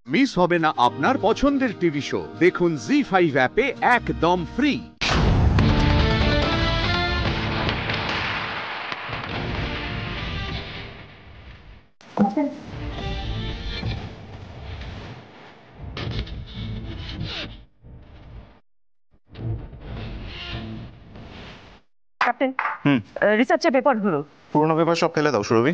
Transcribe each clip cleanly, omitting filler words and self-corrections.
Miss হবে না আপনার পছন্দের টিভি শো। দেখুন জি5 অ্যাপে একদম ফ্রি। ক্যাপ্টেন রিসার্চের পেপারগুলো পুরনো পেপার সব ফেলে দাও সুরভি।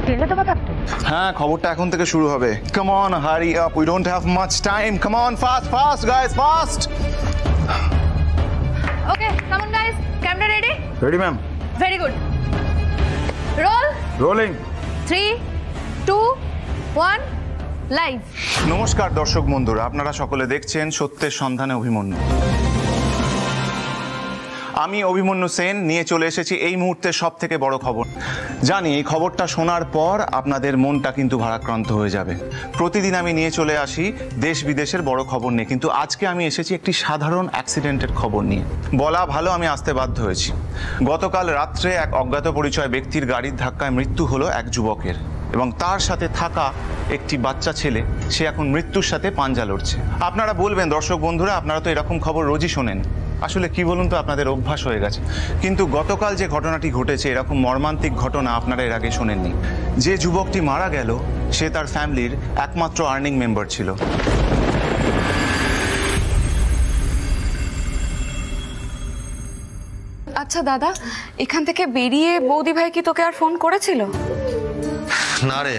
ফেলে দেবো ক্যাপ্টেন? হ্যাঁ, খবরটা এখন থেকে শুরু হবে। Come on, hurry up, we don't have much time. Come on, fast fast guys, fast. Okay, come on guys, camera ready? Ready ma'am. Very good. Roll. Rolling. 3 2 1 live. নমস্কার দর্শক বন্ধুরা, আপনারা সকলে দেখছেন সত্যের সন্ধানে অভিমন্যু। আমি অভিমন্যু সেন নিয়ে চলে এসেছি এই মুহূর্তের সব থেকে বড় খবর। জানি এই খবরটা শোনার পর আপনাদের মনটা কিন্তু ভারাক্রান্ত হয়ে যাবে। প্রতিদিন আমি নিয়ে চলে আসি দেশ বিদেশের বড় খবর নিয়ে, কিন্তু আজকে আমি এসেছি একটি সাধারণ অ্যাক্সিডেন্টের খবর নিয়ে। বলা ভালো, আমি আসতে বাধ্য হয়েছি। গতকাল রাত্রে এক অজ্ঞাত পরিচয় ব্যক্তির গাড়ির ধাক্কায় মৃত্যু হলো এক যুবকের, এবং তার সাথে থাকা একটি বাচ্চা ছেলে, সে এখন মৃত্যুর সাথে পাঞ্জা লড়ছে। আপনারা বলবেন দর্শক বন্ধুরা, আপনারা তো এরকম খবর রোজই শোনেন। আসলে কি বলুন তো, আপনাদের অভ্যাস হয়ে গেছে। কিন্তু গতকাল যে ঘটনাটি ঘটেছে, এরকম মর্মান্তিক ঘটনা আপনারা এর আগে শোনেননি। যে যুবকটি মারা গেল, সে তার ফ্যামিলির একমাত্র আর্নিং মেম্বার ছিল। আচ্ছা দাদা, এখান থেকে বেরিয়ে বৌদি ভাই কি তোকে আর ফোন করেছিল? না রে,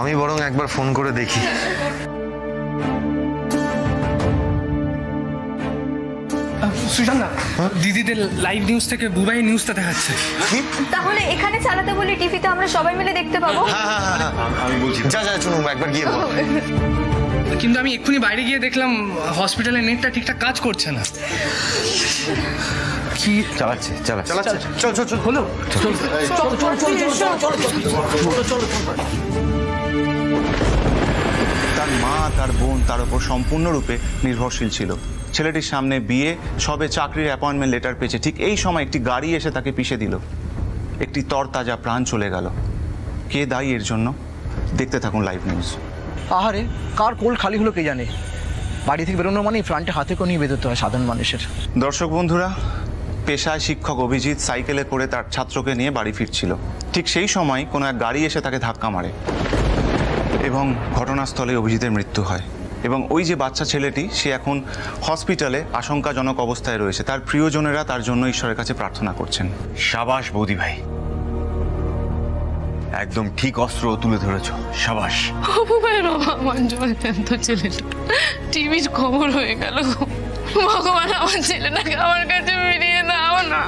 আমি বরং একবার ফোন করে দেখি। সুজানা, দিদিদের লাইভ নিউজ থেকে দুবাই নিউজটা দেখাচ্ছে। তাহলে এখানে চালাতে বলি, টিভিতে আমরা সবাই মিলে দেখতে পাবো। আমি বলছি, যা যা শুনুন, একবার গিয়ে বল। কিন্তু আমি এক্ষুনি বাইরে গিয়ে দেখলাম হসপিটালের নেটটা ঠিকঠাক কাজ করছে না। কি চালাচ্ছে চালাচ্ছে, চল চল চল, হলো? তার মা, তার বোন তার উপর সম্পূর্ণরূপে নির্ভরশীল ছিল। ছেলেটির সামনে বিয়ে, সবে চাকরির অ্যাপয়েন্টমেন্ট লেটার পেয়েছে, ঠিক এই সময় একটি গাড়ি এসে তাকে পিষে দিল। একটি তরতাজা প্রাণ চলে গেল। কে দায়ী এর জন্য? দেখতে থাকুন লাইভ নিউজ। আহারে, কার কোল খালি হলো কে জানে। বাড়ি থেকে বেরোনো মানে ফ্রন্টে হাতে করে নিয়ে বেরোতে হয় সাধারণ মানুষের। দর্শক বন্ধুরা, পেশায় শিক্ষক অভিজিৎ সাইকেলে করে তার ছাত্রকে নিয়ে বাড়ি ফিরছিল। ঠিক সেই সময় কোনো এক গাড়ি এসে তাকে ধাক্কা মারে এবং ঘটনাস্থলে অভিজিতের মৃত্যু হয়। এবং ওই যে বাচ্চা ছেলেটি, সে এখন হসপিটালে আশঙ্কাজনক অবস্থায় রয়েছে। তার প্রিয়জনেরা তার জন্য ঈশ্বরের কাছে প্রার্থনা করছেন। সাবাস বৌদি ভাই, একদম ঠিক অস্ত্র তুলে ধরেছো, সাবাস। আমার জলন্ত ছেলেটা টিভির খবর হয়ে গেল। ভগবান, আমার ছেলেটাকে আমার কাছে ফিরিয়ে দাও না,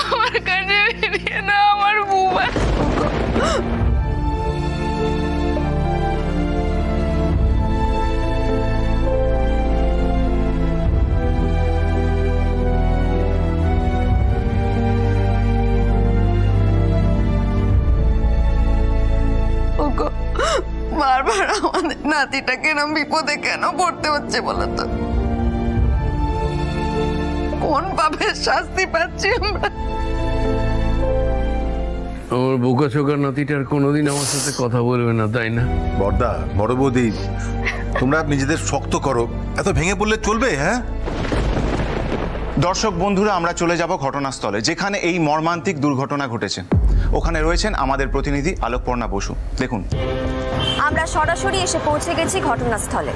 আমার কাছে ফিরিয়ে দাও আমার বুবা। বারবার আমাদের নাতিটাকে এরকম বিপদে কেন পড়তে হচ্ছে বলতো? কোন পাপের শাস্তি পাচ্ছি আমরা? আমার বোকা চোখা নাতিটার কোনোদিন আমার সাথে কথা বলবে না, তাই না? বড়দা, বড় বৌদি, তোমরা নিজেদের শক্ত করো, এত ভেঙে পড়লে চলবে? হ্যাঁ দর্শক বন্ধুরা, আমরা চলে যাব ঘটনাস্থলে, যেখানে এই মর্মান্তিক দুর্ঘটনা ঘটেছে। ওখানে রয়েছেন আমাদের প্রতিনিধি আলোকপর্ণা বসু। দেখুন, আমরা সরাসরি এসে পৌঁছে গেছি ঘটনাস্থলে।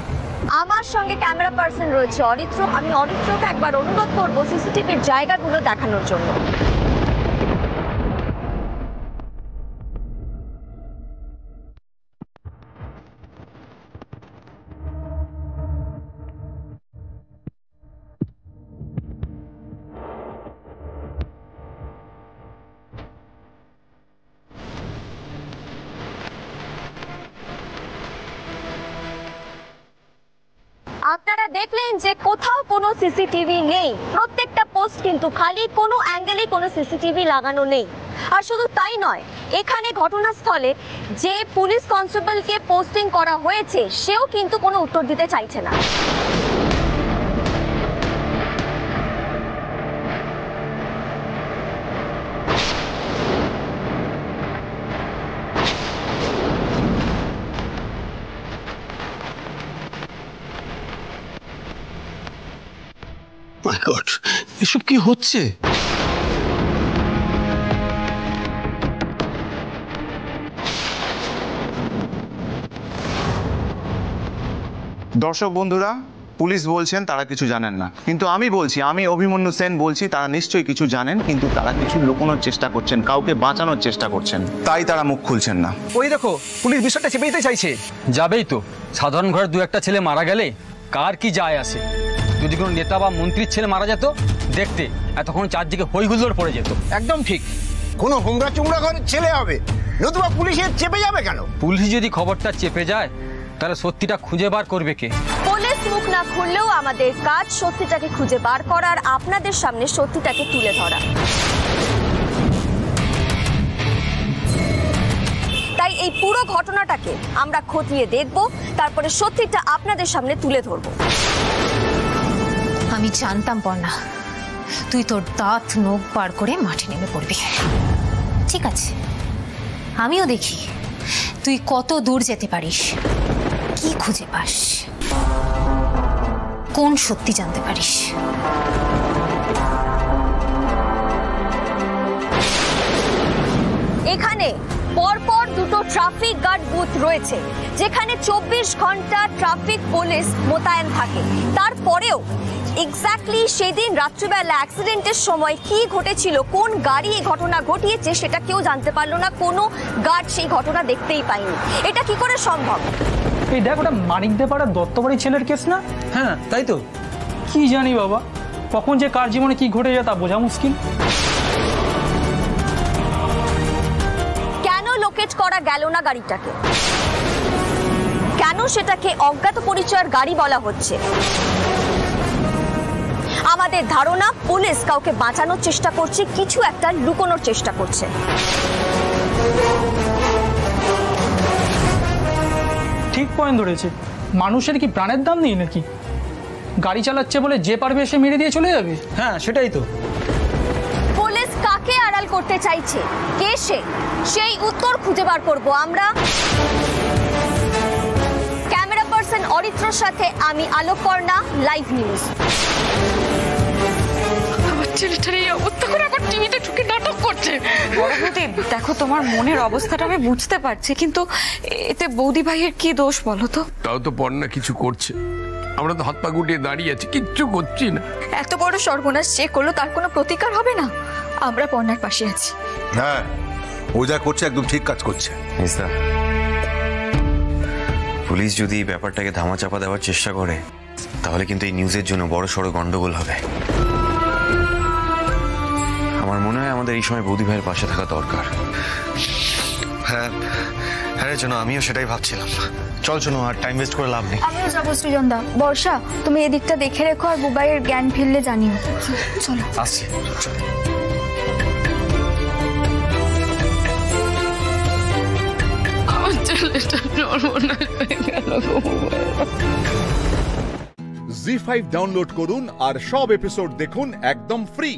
আমার সঙ্গে ক্যামেরা পার্সন রয়েছে অরিত্র। আমি অরিত্রকে একবার অনুরোধ করবো সিসিটিভির জায়গাগুলো দেখানোর জন্য। আপনারা দেখলেন যে কোথাও কোনো সিসিটিভি নেই, প্রত্যেকটা পোস্ট কিন্তু খালি, কোনো অ্যাঙ্গেলে কোনো সিসিটিভি লাগানো নেই। আর শুধু তাই নয়, এখানে ঘটনাস্থলে যে পুলিশ কনস্টেবলকে পোস্টিং করা হয়েছে, সেও কিন্তু কোনো উত্তর দিতে চাইছে না। মাই গড, এসব কি হচ্ছে? দর্শক বন্ধুরা, পুলিশ বলছেন তারা কিছু জানেন না, কিন্তু আমি বলছি, আমি অভিমন্যু সেন বলছি, তারা নিশ্চয়ই কিছু জানেন, কিন্তু তারা কিছু লুকোনোর চেষ্টা করছেন, কাউকে বাঁচানোর চেষ্টা করছেন, তাই তারা মুখ খুলছেন না। ওই দেখো, পুলিশ বিষয়টা চেপে দিতে চাইছে। যাবেই তো, সাধারণ ঘরের দু একটা ছেলে মারা গেলে কার কি যায় আসে? যদি কোনো নেতা বা মন্ত্রীর ছেলে মারা যেত, দেখতে এতক্ষণ চারদিকে হই হুল্লোড় পড়ে যেত। একদম ঠিক। কোনো হুমড়া চুমড়া ঘরের ছেলে হবে, নতুবা পুলিশের চেপে যাবে কেন? পুলিশ যদি খবরটা চেপে যায়, তাহলে সত্যিটা খুঁজে বার করবে কে? পুলিশ মুখ না খুললেও আমাদের কাজ সত্যিটাকে খুঁজে বার করার, আপনাদের সামনে সত্যিটাকে তুলে ধরা। তাই এই পুরো ঘটনাটাকে আমরা খতিয়ে দেখব, তারপরে সত্যিটা আপনাদের সামনে তুলে ধরব। আমি জানতাম পর্ণা, তুই তোর দাঁত নখ বার করে মাঠে নেমে পড়বি। ঠিক আছে, আমিও দেখি তুই কত দূর যেতে পারিস, কি খুঁজে পাস, কোন সত্যি জানতে পারিস। এখানে পরপর দুটো ট্রাফিক গার্ড বুথ রয়েছে, যেখানে 24 ঘন্টা ট্রাফিক পুলিশ মোতায়েন থাকে। তারপরেও এক্স্যাক্টলি সেদিন রাত্রিবেলা অ্যাক্সিডেন্টের সময় কি ঘটেছিল, কোন গাড়ি এই ঘটনা ঘটিয়েছে, সেটা কেউ জানতে পারলো না। কোনো গার্ড সেই ঘটনা দেখতেই পায়নি। এটা কি করে সম্ভব? এই দেখ, ওটা মানিকদে পাড়ার দত্তবাড়ি ছেলের কেস না? হ্যাঁ, তাই তো। কি জানি বাবা, কখন যে কার জীবনে কি ঘটে যায় তা বোঝা মুশকিল। কেন লোকেট করা গেল না গাড়িটাকে? কেন সেটাকে অজ্ঞাত পরিচয়ের গাড়ি বলা হচ্ছে? আমাদের ধারণা, পুলিশ কাউকে বাঁচানোর চেষ্টা করছে, কিছু একটা লুকোনোর চেষ্টা করছে। ঠিক পয়েন্ট ধরেছে। মানুষের কি প্রাণের দাম নেই নাকি? গাড়ি চালাচ্ছে বলে যে পারবে সে মেরে দিয়ে চলে যাবে। হ্যাঁ, সেটাই তো। পুলিশ কাকে আড়াল করতে চাইছে, কে সে, সেই উত্তর খুঁজে বার করব আমরা। ক্যামেরা পার্সন অরিত্রর সাথে আমি আলোকপর্ণা, লাইভ নিউজ। আমার ছেলেটার এই অবস্থা করে আবার টিভিতে ঢুকে নাটক করছে। বৌদি, দেখো তোমার মনের অবস্থাটা আমি বুঝতে পারছি, কিন্তু এতে বৌদি ভাইয়ের কি দোষ বলো তো? তাও তো পর্ণা কিছু করছে, আমরা তো হাত পা গুটিয়ে দাঁড়িয়ে আছি, কিচ্ছু করছি না। এত বড় সর্বনাশ যে করলো, তার কোনো প্রতিকার হবে না? আমরা পর্ণার পাশে আছি। হ্যাঁ, ও যা করছে একদম ঠিক কাজ করছে। পুলিশ যদি ব্যাপারটাকে ধামাচাপা দেওয়ার চেষ্টা করে, তাহলে কিন্তু এই নিউজের জন্য বড় সড়ো গন্ডগোল হবে। আমার মনে হয় আমাদের এই সময় বৌদি ভাইয়ের পাশে থাকা দরকার। হ্যাঁ হ্যাঁ রে, আমিও সেটাই ভাবছিলাম। চল শোনো, আর টাইম ওয়েস্ট করে লাভ নেই। আমিও যাবো সৃজনদা। বর্ষা, তুমি এদিকটা দেখে রেখো, আর বুবাইয়ের জ্ঞান ফিরলে জানিও। চলো, আসছি। আমার ছেলেটা সর্বনাশ হয়ে গেল। জি5 ডাউনলোড করুন আর সব এপিসোড দেখুন একদম ফ্রি।